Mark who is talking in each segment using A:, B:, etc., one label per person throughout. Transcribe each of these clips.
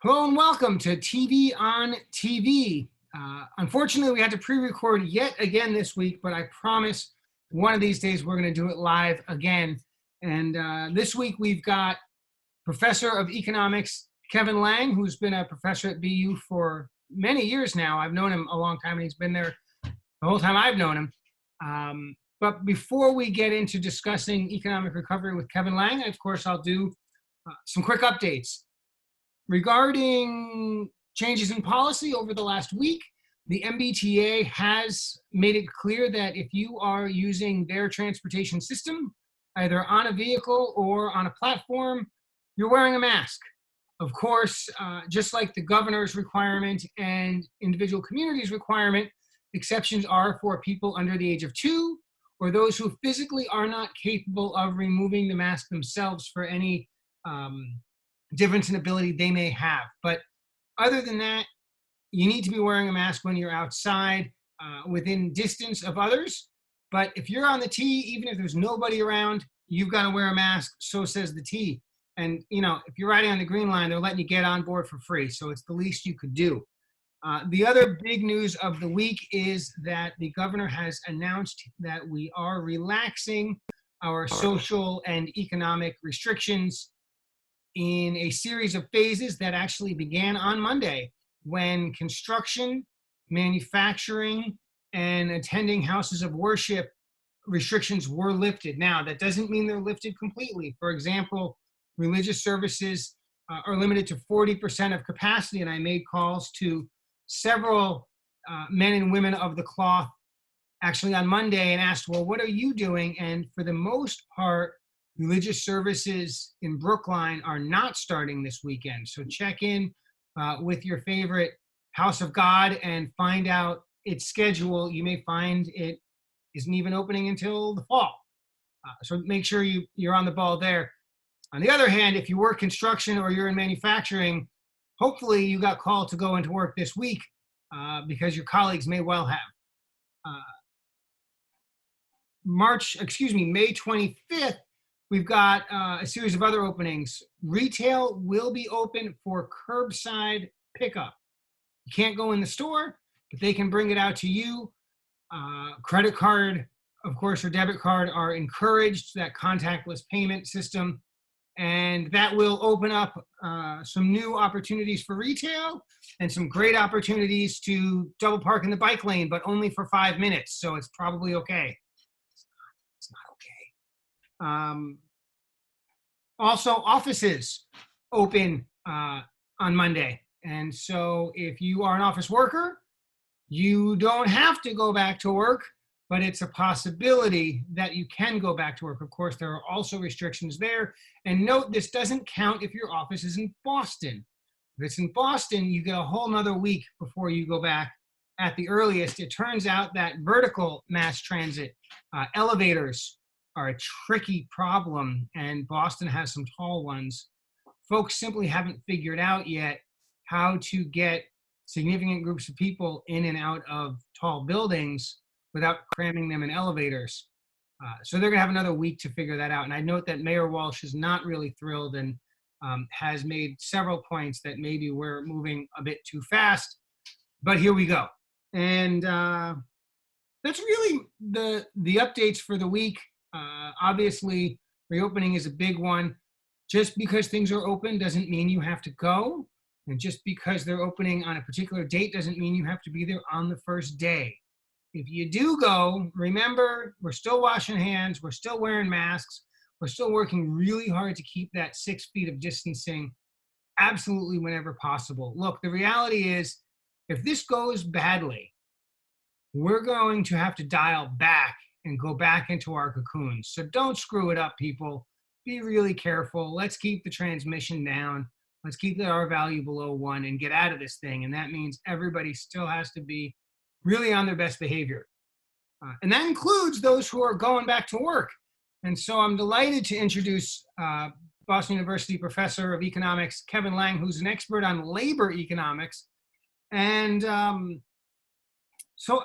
A: Hello and welcome to TV on TV. Unfortunately, we had to pre-record yet again this week, but I promise one of these days we're going to do it live again. And this week we've got Professor of Economics Kevin Lang, who's been a professor at BU for many years now. I've known him a long time, and he's been there the whole time I've known him. But before we get into discussing economic recovery with Kevin Lang, of course, I'll do some quick updates. Regarding changes in policy over the last week, the MBTA has made it clear that if you are using their transportation system, either on a vehicle or on a platform, you're wearing a mask. Of course, just like the governor's requirement and individual communities' requirement, exceptions are for people under the age of 2 or those who physically are not capable of removing the mask themselves for any difference in ability they may have. But other than that, you need to be wearing a mask when you're outside within distance of others. But if you're on the T, even if there's nobody around, you've got to wear a mask. So says the T. And, you know, if you're riding on the green line, they're letting you get on board for free. So it's the least you could do. The other big news of the week is that the governor has announced that we are relaxing our social and economic restrictions in a series of phases that actually began on Monday when construction, manufacturing, and attending houses of worship restrictions were lifted. Now, that doesn't mean they're lifted completely. For example, religious services are limited to 40% of capacity, and I made calls to several men and women of the cloth actually on Monday and asked, well, what are you doing? And for the most part, religious services in Brookline are not starting this weekend. So check in with your favorite House of God and find out its schedule. You may find it isn't even opening until the fall. So make sure you're on the ball there. On the other hand, if you work construction or you're in manufacturing, hopefully you got called to go into work this week because your colleagues may well have. May 25th, we've got a series of other openings. Retail will be open for curbside pickup. You can't go in the store, but they can bring it out to you. Credit card, of course, or debit card are encouraged, that contactless payment system. And that will open up some new opportunities for retail and some great opportunities to double park in the bike lane, but only for 5 minutes. So it's probably okay. It's not okay. Also, offices open on Monday. And so if you are an office worker, you don't have to go back to work, but it's a possibility that you can go back to work. Of course, there are also restrictions there. And note, this doesn't count if your office is in Boston. If it's in Boston, you get a whole nother week before you go back at the earliest. It turns out that vertical mass transit, elevators, are a tricky problem, and Boston has some tall ones. Folks simply haven't figured out yet how to get significant groups of people in and out of tall buildings without cramming them in elevators. So they're gonna have another week to figure that out. And I note that Mayor Walsh is not really thrilled and has made several points that maybe we're moving a bit too fast, but here we go. And that's really the updates for the week. Obviously, reopening is a big one. Just because things are open doesn't mean you have to go. And just because they're opening on a particular date doesn't mean you have to be there on the first day. If you do go, remember, we're still washing hands, we're still wearing masks, we're still working really hard to keep that 6 feet of distancing absolutely whenever possible. Look, the reality is, if this goes badly, we're going to have to dial back and go back into our cocoons. So don't screw it up, people. Be really careful. Let's keep the transmission down. Let's keep the R-value below 1 and get out of this thing. And that means everybody still has to be really on their best behavior. And that includes those who are going back to work. And so I'm delighted to introduce Boston University Professor of Economics, Kevin Lang, who's an expert on labor economics. And so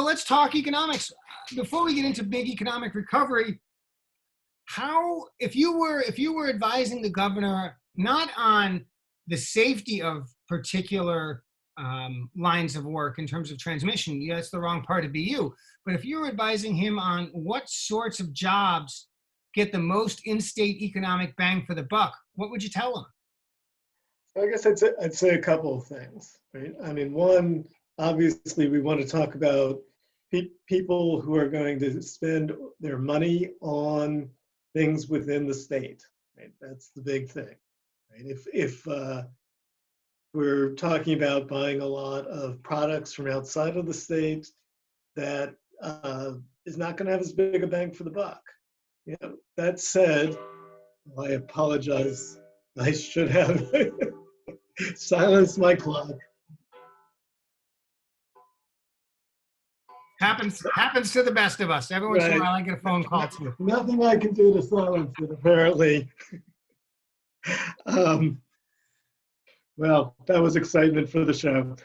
A: let's talk economics. Before we get into big economic recovery, how, if you were advising the governor not on the safety of particular lines of work in terms of transmission, yeah, that's the wrong part to be you. But if you're advising him on what sorts of jobs get the most in-state economic bang for the buck, what would you tell him?
B: So I guess I'd say a couple of things, right? I mean, one, obviously, we want to talk about people who are going to spend their money on things within the state, right? That's the big thing, right? If we're talking about buying a lot of products from outside of the state, that is not going to have as big a bang for the buck. You know, that said, I apologize. I should have silenced my clock.
A: Happens to the best of us. Every once in a while, I get a phone call too.
B: Nothing I can do to silence it, apparently. Well, that was excitement for the show.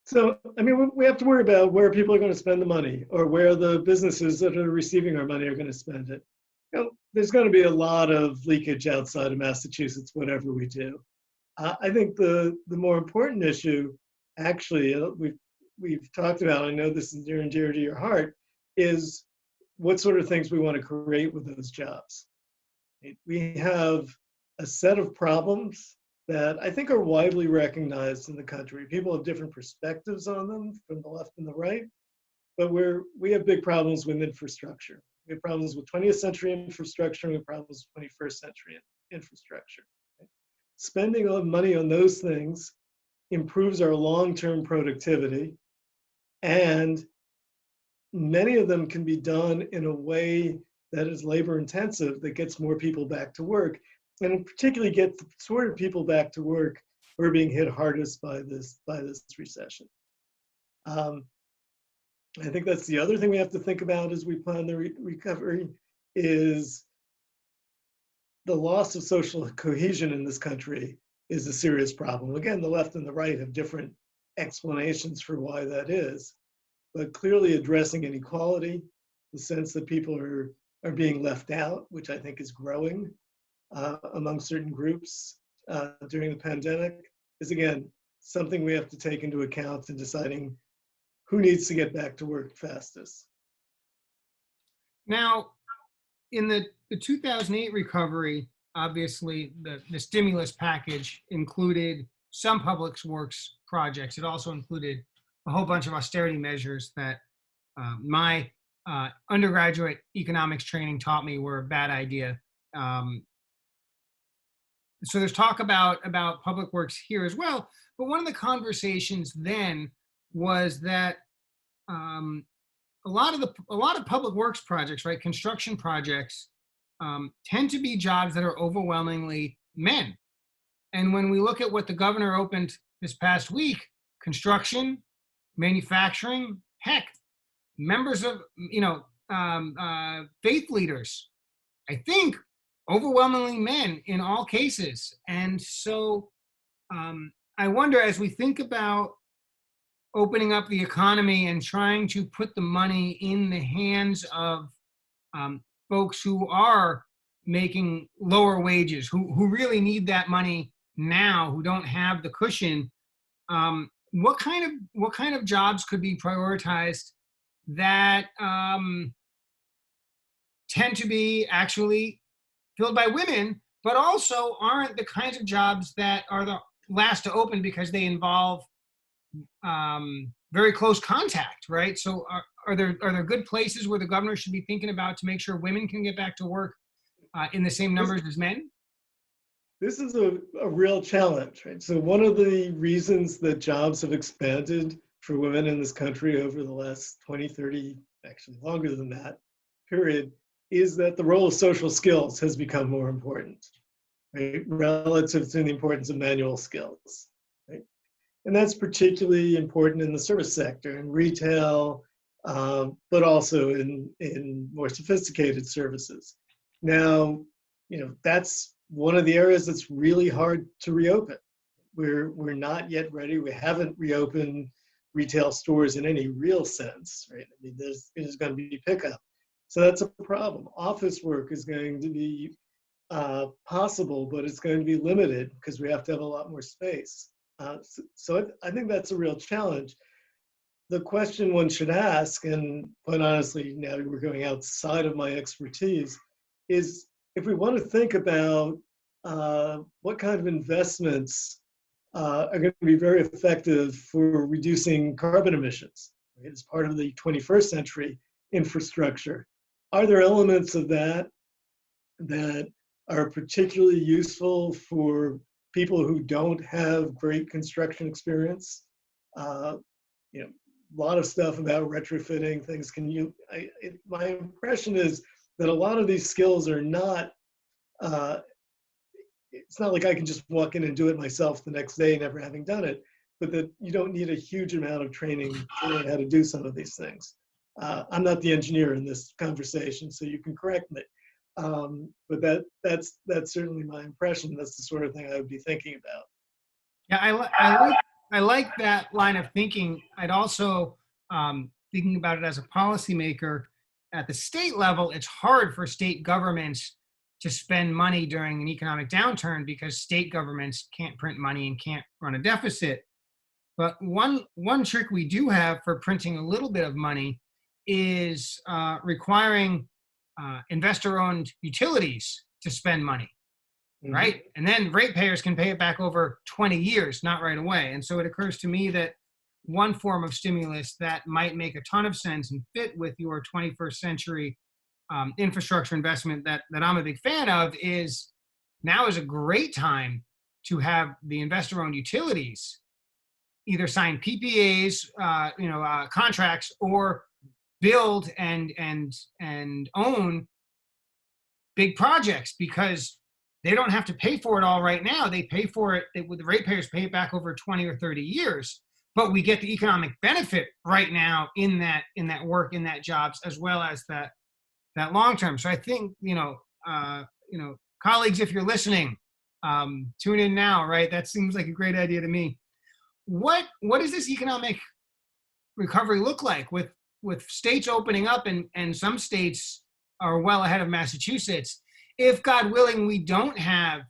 B: So, I mean, we have to worry about where people are going to spend the money, or where the businesses that are receiving our money are going to spend it. You know, there's going to be a lot of leakage outside of Massachusetts, whatever we do. I think the more important issue, actually, we've talked about, I know this is near and dear to your heart, is what sort of things we want to create with those jobs. We have a set of problems that I think are widely recognized in the country. People have different perspectives on them from the left and the right, but we have big problems with infrastructure. We have problems with 20th century infrastructure, and we have problems with 21st century infrastructure. Spending money on those things improves our long-term productivity, and many of them can be done in a way that is labor intensive, that gets more people back to work, and particularly get the sort of people back to work who are being hit hardest by this recession. I think that's the other thing we have to think about as we plan the recovery, is the loss of social cohesion in this country is a serious problem. Again, the left and the right have different explanations for why that is, but clearly addressing inequality, the sense that people are being left out, which I think is growing among certain groups during the pandemic, is again something we have to take into account in deciding who needs to get back to work fastest.
A: Now, in the 2008 recovery, obviously the stimulus package included some public works projects. It also included a whole bunch of austerity measures that my undergraduate economics training taught me were a bad idea. So there's talk about public works here as well. But one of the conversations then was that a lot of public works projects, right, construction projects, tend to be jobs that are overwhelmingly men. And when we look at what the governor opened this past week, construction, manufacturing, heck, members of faith leaders, I think overwhelmingly men in all cases. And so I wonder, as we think about opening up the economy and trying to put the money in the hands of folks who are making lower wages, who really need that money now, who don't have the cushion, what kind of jobs could be prioritized that tend to be actually filled by women, but also aren't the kinds of jobs that are the last to open because they involve very close contact, right? So are there good places where the governor should be thinking about to make sure women can get back to work in the same numbers as men?
B: This is a real challenge, right? So one of the reasons that jobs have expanded for women in this country over the last 20, 30, actually longer than that period, is that the role of social skills has become more important, right, relative to the importance of manual skills, right? And that's particularly important in the service sector, in retail, but also in more sophisticated services. Now, that's one of the areas that's really hard to reopen. We're not yet ready. We haven't reopened retail stores in any real sense, right? I mean, there's going to be pickup. So that's a problem. Office work is going to be possible, but it's going to be limited because we have to have a lot more space. So I think that's a real challenge. The question one should ask, and quite honestly, now we're going outside of my expertise, is if we want to think about what kind of investments are going to be very effective for reducing carbon emissions, right, as part of the 21st century infrastructure. Are there elements of that that are particularly useful for people who don't have great construction experience? You know, a lot of stuff about retrofitting things. My impression is that a lot of these skills are not, it's not like I can just walk in and do it myself the next day, never having done it, but that you don't need a huge amount of training to learn how to do some of these things. I'm not the engineer in this conversation, so you can correct me. But that's certainly my impression. That's the sort of thing I would be thinking about.
A: Yeah, I like that line of thinking. I'd also, thinking about it as a policymaker at the state level, it's hard for state governments to spend money during an economic downturn because state governments can't print money and can't run a deficit. But one trick we do have for printing a little bit of money is requiring investor-owned utilities to spend money, right? And then ratepayers can pay it back over 20 years, not right away. And so it occurs to me that one form of stimulus that might make a ton of sense and fit with your 21st century infrastructure investment that I'm a big fan of is now is a great time to have the investor-owned utilities either sign PPAs, contracts, or build and own big projects because they don't have to pay for it all right now. They pay for it, the ratepayers pay it back over 20 or 30 years, but we get the economic benefit right now in that work, in that jobs, as well as that long term. So I think, colleagues, if you're listening, tune in now, right? That seems like a great idea to me. What does this economic recovery look like with states opening up and some states are well ahead of Massachusetts? If, God willing, we don't have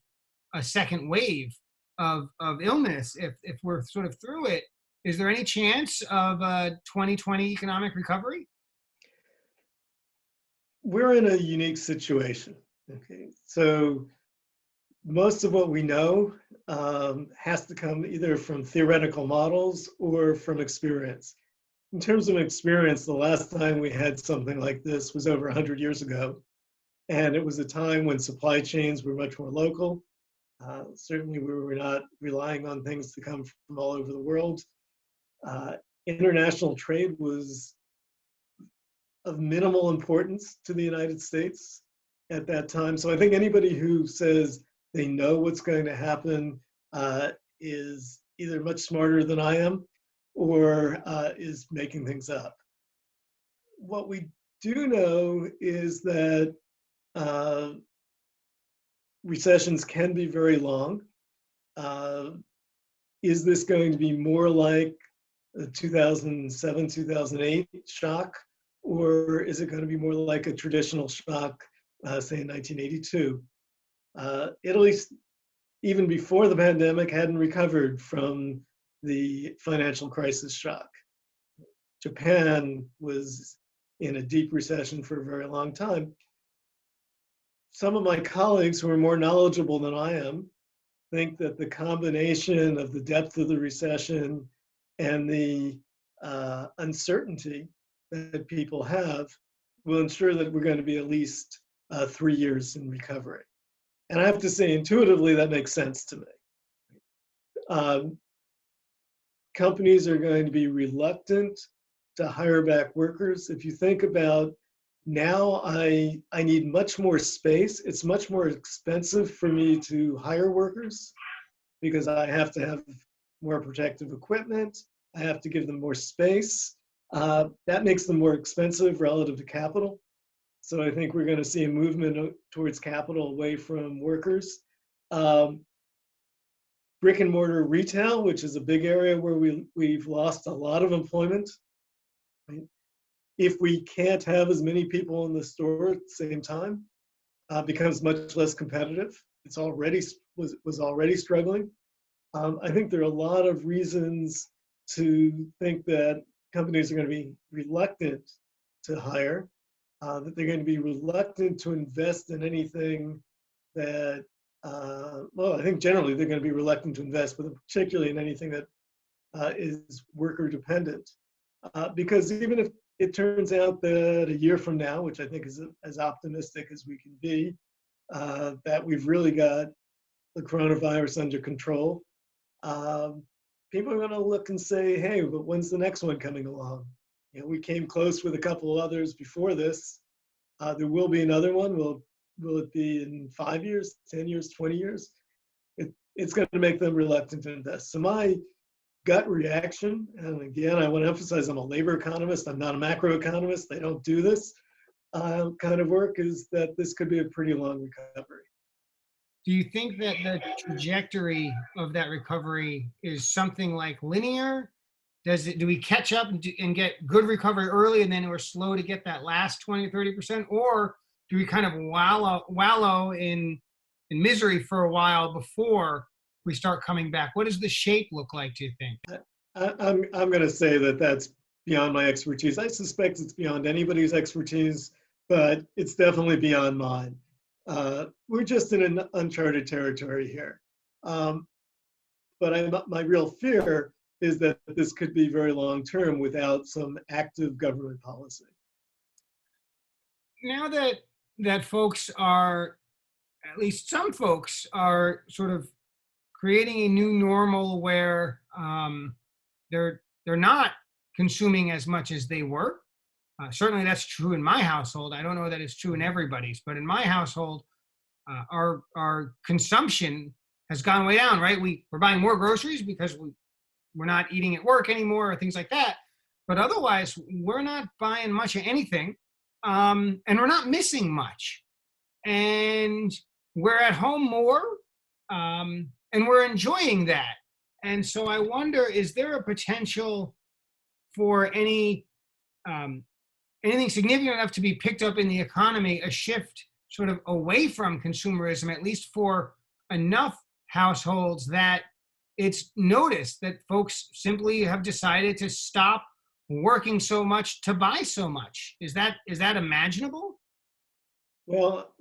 A: a second wave of illness, if we're sort of through it, is there any chance of a 2020 economic recovery?
B: We're in a unique situation. Okay, so most of what we know has to come either from theoretical models or from experience. In terms of experience, the last time we had something like this was over 100 years ago. And it was a time when supply chains were much more local. Certainly, we were not relying on things to come from all over the world. International trade was of minimal importance to the United States at that time. So I think anybody who says they know what's going to happen is either much smarter than I am or is making things up. What we do know is that recessions can be very long. Is this going to be more like the 2007, 2008 shock, or is it going to be more like a traditional shock, say in 1982? Italy, even before the pandemic, hadn't recovered from the financial crisis shock. Japan was in a deep recession for a very long time. Some of my colleagues who are more knowledgeable than I am think that the combination of the depth of the recession and the uncertainty that people have will ensure that we're going to be at least 3 years in recovery. And I have to say, intuitively, that makes sense to me. Companies are going to be reluctant to hire back workers. If you think about now, I need much more space. It's much more expensive for me to hire workers because I have to have more protective equipment. I have to give them more space. That makes them more expensive relative to capital. So I think we're going to see a movement towards capital away from workers. Brick and mortar retail, which is a big area where we've lost a lot of employment. Right? If we can't have as many people in the store at the same time, becomes much less competitive. It's already was already struggling. I think there are a lot of reasons to think that companies are going to be reluctant to hire, that they're going to be reluctant to invest in anything that, well, I think generally they're going to be reluctant to invest, but particularly in anything that is worker dependent. Because even if it turns out that a year from now, which I think is as optimistic as we can be, that we've really got the coronavirus under control, people are going to look and say, hey, but when's the next one coming along? You know, we came close with a couple of others before this. There will be another one. Will it be in 5 years, 10 years, 20 years? It's going to make them reluctant to invest. So my gut reaction, and again, I want to emphasize I'm a labor economist, I'm not a macroeconomist, they don't do this kind of work, is that this could be a pretty long recovery.
A: Do you think that the trajectory of that recovery is something like linear? Do we catch up and get good recovery early and then we're slow to get that last 20 or 30%? Or do we kind of wallow in misery for a while before we start coming back? What does the shape look like, do you think?
B: I'm going to say that that's beyond my expertise. I suspect it's beyond anybody's expertise, but it's definitely beyond mine. We're just in an uncharted territory here. But my real fear is that this could be very long term without some active government policy.
A: Now that folks are, at least some folks are sort of creating a new normal where they're not consuming as much as they were. Certainly that's true in my household. I don't know that it's true in everybody's, but in my household, our consumption has gone way down, right? We're buying more groceries because we're not eating at work anymore or things like that. But otherwise, we're not buying much of anything, and we're not missing much. And we're at home more, and we're enjoying that. And so I wonder, is there a potential for anything significant enough to be picked up in the economy, a shift sort of away from consumerism, at least for enough households that it's noticed that folks simply have decided to stop working so much to buy so much? Is that imaginable?
B: Well,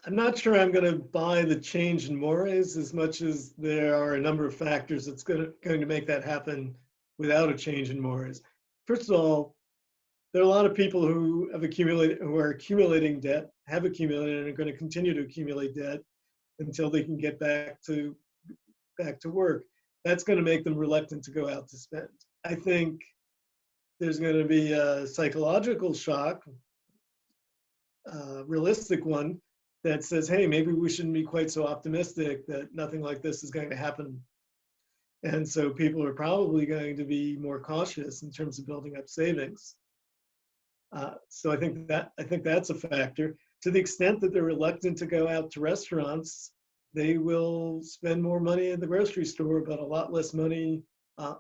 B: I'm not sure I'm going to buy the change in mores as much as there are a number of factors that's going to make that happen without a change in mores. First of all, there are a lot of people who are accumulating debt, have accumulated, and are going to continue to accumulate debt until they can get back to work. That's going to make them reluctant to go out to spend. I think there's going to be a psychological shock, a realistic one, that says, hey, maybe we shouldn't be quite so optimistic that nothing like this is going to happen. And so people are probably going to be more cautious in terms of building up savings. So I think that's a factor. To the extent that they're reluctant to go out to restaurants, they will spend more money in the grocery store, but a lot less money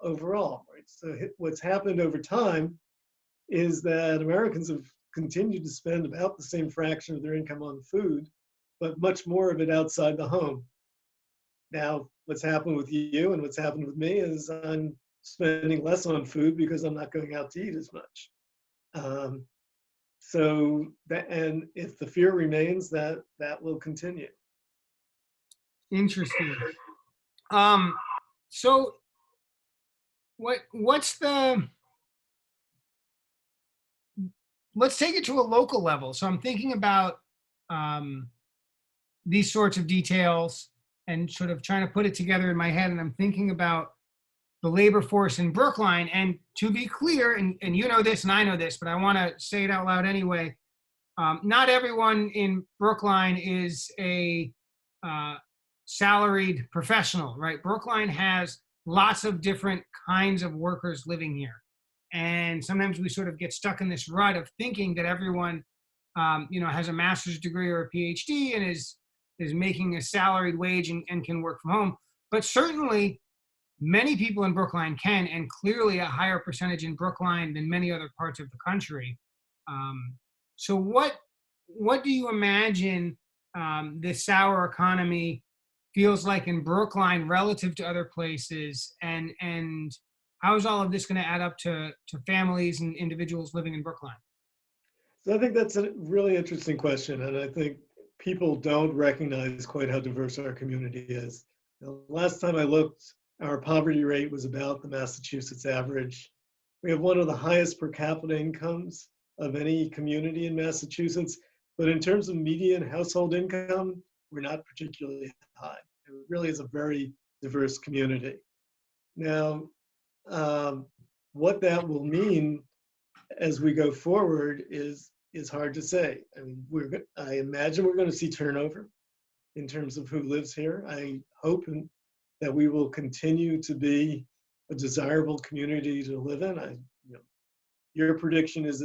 B: overall. Right? So what's happened over time is that Americans have continued to spend about the same fraction of their income on food, but much more of it outside the home. Now, what's happened with you and what's happened with me is I'm spending less on food because I'm not going out to eat as much. So that, and if the fear remains, that will continue.
A: Interesting. So what's let's take it to a local level. So I'm thinking about these sorts of details and sort of trying to put it together in my head. And I'm thinking about the labor force in Brookline. And to be clear, and you know this and I know this, but I want to say it out loud anyway. Not everyone in Brookline is a salaried professional, right? Brookline has lots of different kinds of workers living here. And sometimes we sort of get stuck in this rut of thinking that everyone, has a master's degree or a PhD and is making a salaried wage and can work from home. But certainly many people in Brookline can, and clearly a higher percentage in Brookline than many other parts of the country. So what do you imagine this sour economy feels like in Brookline relative to other places, and how is all of this going to add up to families and individuals living in Brookline?
B: So I think that's a really interesting question, and I think people don't recognize quite how diverse our community is. The last time I looked, our poverty rate was about the Massachusetts average. We have one of the highest per capita incomes of any community in Massachusetts, but in terms of median household income, we're not particularly high. It really is a very diverse community. Now, what that will mean as we go forward is hard to say. I mean, I imagine we're going to see turnover in terms of who lives here. I hope that we will continue to be a desirable community to live in. Your prediction is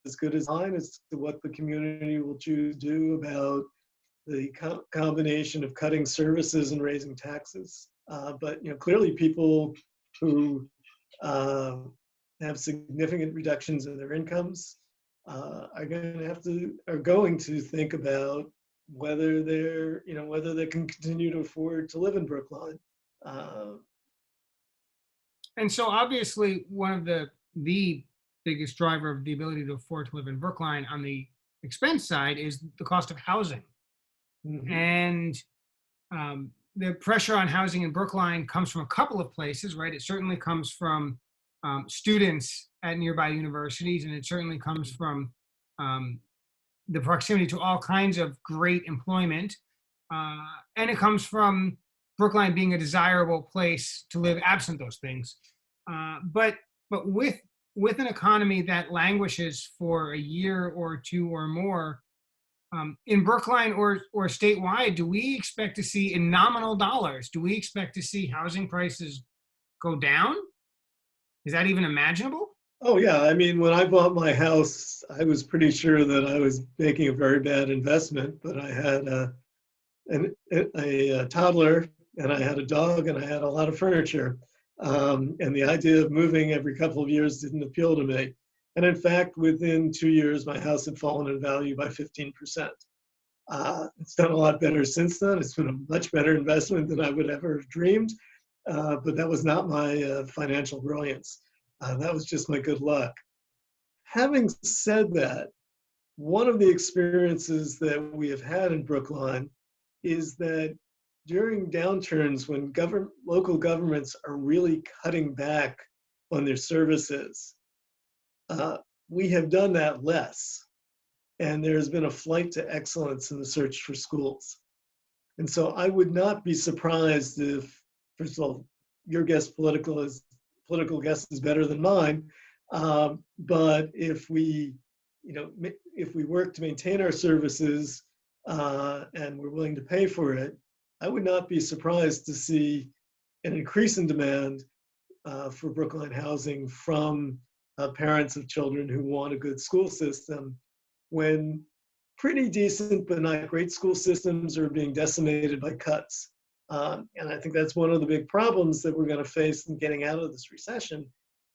B: as good as mine as to what the community will choose to do about the combination of cutting services and raising taxes. But clearly, people who have significant reductions in their incomes are going to think about whether they can continue to afford to live in Brookline.
A: And so obviously one of the biggest driver of the ability to afford to live in Brookline on the expense side is the cost of housing.
B: Mhm.
A: And the pressure on housing in Brookline comes from a couple of places, right? It certainly comes from students at nearby universities, and it certainly comes from the proximity to all kinds of great employment. And it comes from Brookline being a desirable place to live absent those things. But with an economy that languishes for a year or two or more, in Brookline or statewide, do we expect to see in nominal dollars, do we expect to see housing prices go down? Is that even imaginable?
B: Oh yeah, I mean, when I bought my house, I was pretty sure that I was making a very bad investment, but I had a toddler, and I had a dog, and I had a lot of furniture. And the idea of moving every couple of years didn't appeal to me. And in fact, within 2 years, my house had fallen in value by 15%. It's done a lot better since then. It's been a much better investment than I would ever have dreamed. But that was not my financial brilliance. That was just my good luck. Having said that, one of the experiences that we have had in Brookline is that during downturns when local governments are really cutting back on their services, we have done that less. And there's been a flight to excellence in the search for schools. And so I would not be surprised if, first of all, your political guess is better than mine. But if we work to maintain our services and we're willing to pay for it, I would not be surprised to see an increase in demand for Brookline housing from parents of children who want a good school system, when pretty decent but not great school systems are being decimated by cuts. And I think that's one of the big problems that we're going to face in getting out of this recession,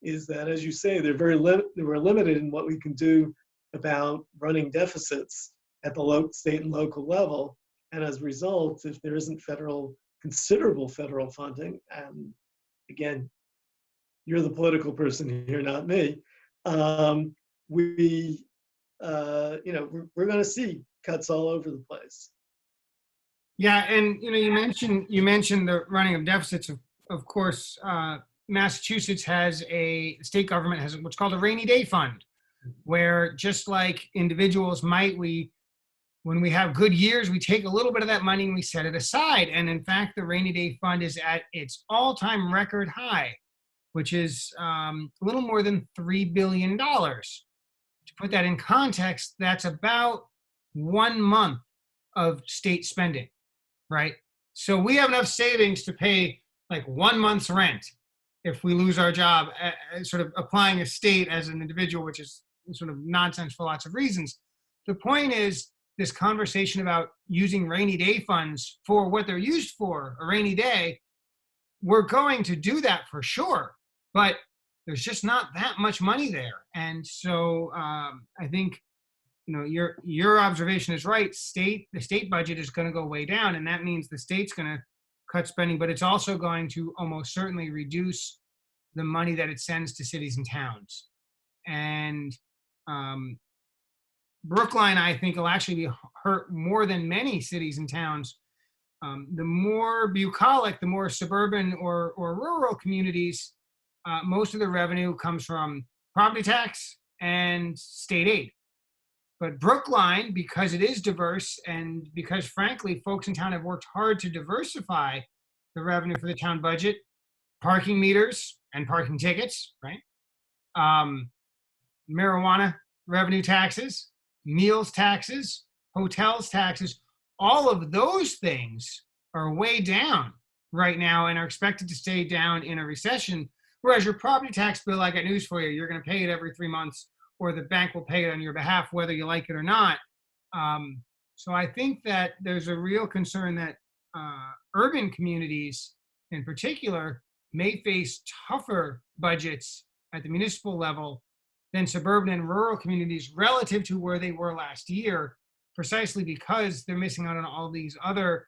B: is that, as you say, we're limited in what we can do about running deficits at the state and local level. And as a result, if there isn't considerable federal funding, and again, you're the political person here, not me, we're going to see cuts all over the place.
A: Yeah, and you mentioned the running of deficits. Of course, Massachusetts state government has what's called a rainy day fund, where just like individuals might, when we have good years, we take a little bit of that money and we set it aside. And in fact, the rainy day fund is at its all-time record high, which is a little more than $3 billion. To put that in context, that's about 1 month of state spending, right? So we have enough savings to pay like 1 month's rent if we lose our job, sort of applying a state as an individual, which is sort of nonsense for lots of reasons. The point is, this conversation about using rainy day funds for what they're used for, a rainy day, we're going to do that for sure, but there's just not that much money there. And so I think your observation is right. The state budget is going to go way down, and that means the state's going to cut spending, but it's also going to almost certainly reduce the money that it sends to cities and towns. And Brookline, I think, will actually be hurt more than many cities and towns. The more bucolic, the more suburban or rural communities, most of the revenue comes from property tax and state aid. But Brookline, because it is diverse and because, frankly, folks in town have worked hard to diversify the revenue for the town budget, parking meters and parking tickets, right? Marijuana revenue taxes, meals taxes, hotels taxes, all of those things are way down right now and are expected to stay down in a recession. Whereas your property tax bill, I got news for you, you're going to pay it every 3 months, or the bank will pay it on your behalf, whether you like it or not. So I think that there's a real concern that urban communities in particular may face tougher budgets at the municipal level than suburban and rural communities relative to where they were last year, precisely because they're missing out on all these other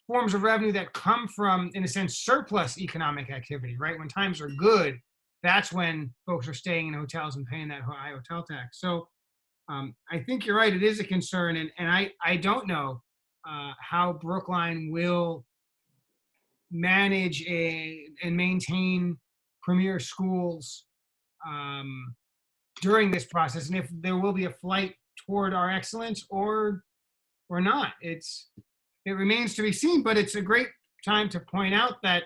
A: forms of revenue that come from, in a sense, surplus economic activity, right? When times are good, that's when folks are staying in hotels and paying that high hotel tax. So I think you're right, it is a concern, and I don't know how Brookline will manage and maintain premier schools during this process, and if there will be a flight toward our excellence or not. It remains to be seen, but it's a great time to point out that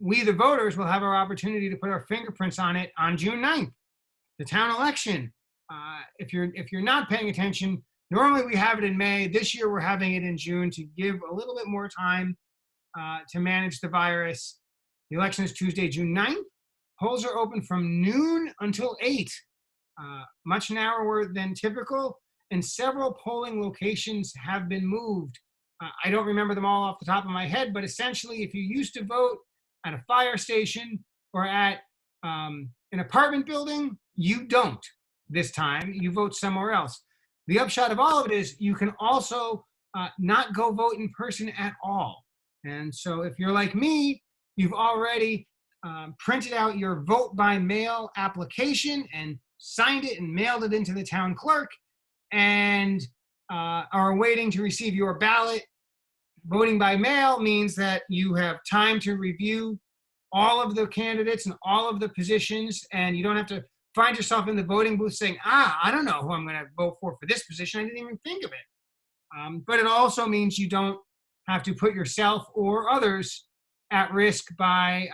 A: we, the voters, will have our opportunity to put our fingerprints on it on June 9th, the town election. If you're not paying attention, normally we have it in May. This year we're having it in June to give a little bit more time to manage the virus. The election is Tuesday, June 9th. Polls are open from noon until 8, much narrower than typical, and several polling locations have been moved. I don't remember them all off the top of my head, but essentially, if you used to vote at a fire station or at an apartment building, you don't this time. You vote somewhere else. The upshot of all of it is you can also not go vote in person at all. And so if you're like me, you've already printed out your vote by mail application and signed it and mailed it into the town clerk and are waiting to receive your ballot. Voting by mail means that you have time to review all of the candidates and all of the positions, and you don't have to find yourself in the voting booth saying, I don't know who I'm going to vote for this position. I didn't even think of it. But it also means you don't have to put yourself or others at risk by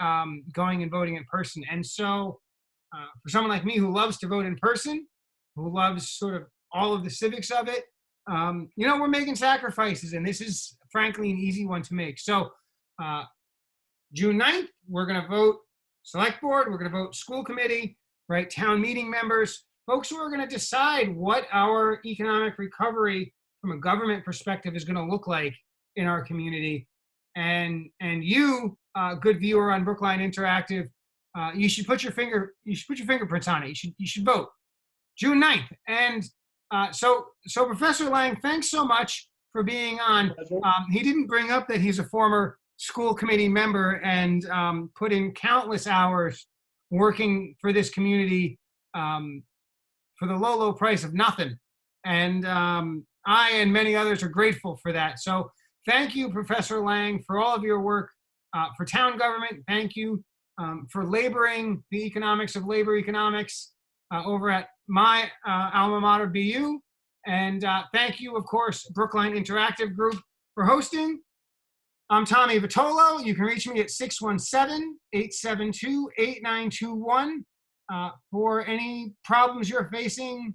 A: going and voting in person. And so for someone like me who loves to vote in person, who loves sort of all of the civics of it, we're making sacrifices, and this is frankly an easy one to make. So June 9th, we're going to vote select board, we're going to vote school committee, right? Town meeting members, folks who are going to decide what our economic recovery from a government perspective is going to look like in our community. And you, good viewer on Brookline Interactive, you should put your fingerprints on it. You should vote June 9th. And so Professor Lang, thanks so much for being on. He didn't bring up that he's a former school committee member and put in countless hours working for this community for the low price of nothing. And I and many others are grateful for that. So thank you, Professor Lang, for all of your work for town government. Thank you for laboring the economics of labor economics over at my alma mater, BU. And thank you, of course, Brookline Interactive Group for hosting. I'm Tommy Vitolo. You can reach me at 617-872-8921 for any problems you're facing,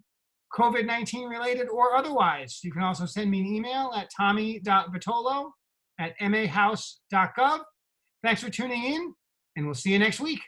A: COVID-19 related or otherwise. You can also send me an email at tommy.vitolo@mahouse.gov. Thanks for tuning in, and we'll see you next week.